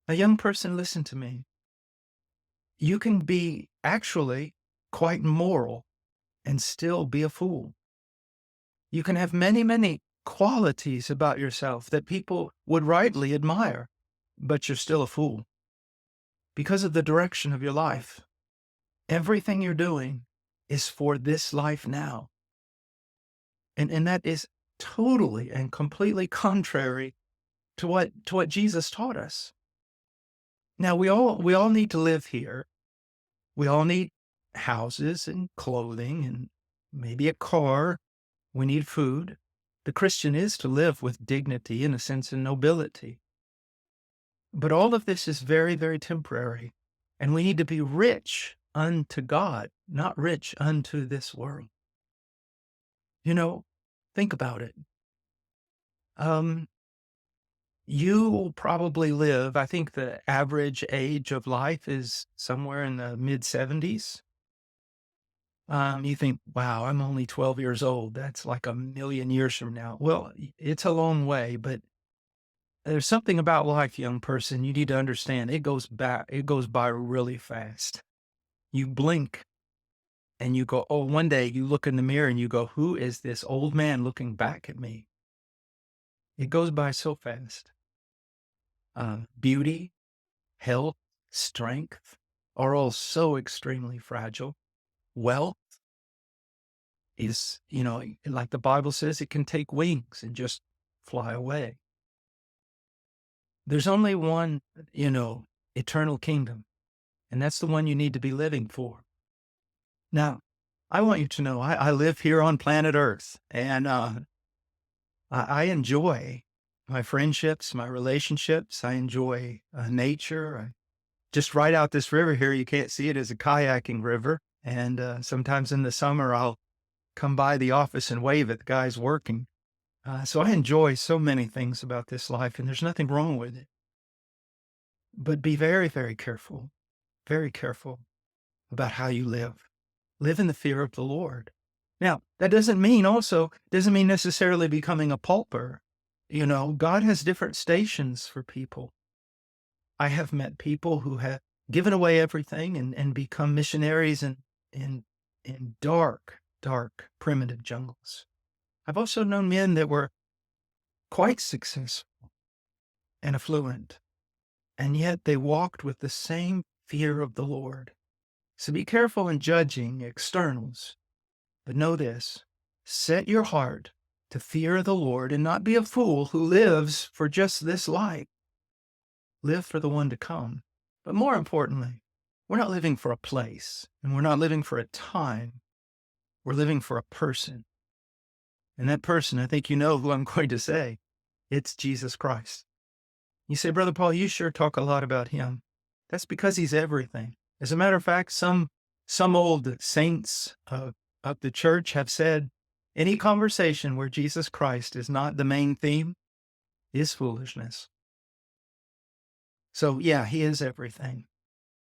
A young person, listen to me. You can be actually quite moral and still be a fool. You can have many, many qualities about yourself that people would rightly admire, but you're still a fool because of the direction of your life. Everything you're doing is for this life now. And that is totally and completely contrary to what Jesus taught us. Now we all need to live here. We all need houses and clothing and maybe a car. We need food. The Christian is to live with dignity and a sense of nobility. But all of this is very, very temporary. And we need to be rich unto God, not rich unto this world. You know, think about it. Um, you will probably live, I think the average age of life is somewhere in the mid 70s. You think, wow, I'm only 12 years old. That's like a million years from now. Well, it's a long way, but there's something about life, young person, you need to understand. It goes by really fast. You blink and you go, oh, one day you look in the mirror and you go, who is this old man looking back at me? It goes by so fast. Beauty, health, strength are all so extremely fragile. Wealth is, like the Bible says, it can take wings and just fly away. There's only one, eternal kingdom, and that's the one you need to be living for. Now, I want you to know I live here on planet Earth, and I enjoy my friendships, my relationships. I enjoy nature. Just right out this river here, you can't see it as a kayaking river. And sometimes in the summer, I'll come by the office and wave at the guys working. So I enjoy so many things about this life, and there's nothing wrong with it. But be very, very careful about how you live. Live in the fear of the Lord. Now, that doesn't mean necessarily becoming a pauper. God has different stations for people. I have met people who have given away everything and become missionaries in dark, dark, primitive jungles. I've also known men that were quite successful and affluent, and yet they walked with the same fear of the Lord. So be careful in judging externals, but know this: set your heart to fear the Lord and not be a fool who lives for just this life. Live for the one to come. But more importantly, we're not living for a place and we're not living for a time. We're living for a person. And that person, I think you know who I'm going to say. It's Jesus Christ. You say, Brother Paul, you sure talk a lot about him. That's because he's everything. As a matter of fact, some old saints of the church have said, any conversation where Jesus Christ is not the main theme is foolishness. So yeah, he is everything.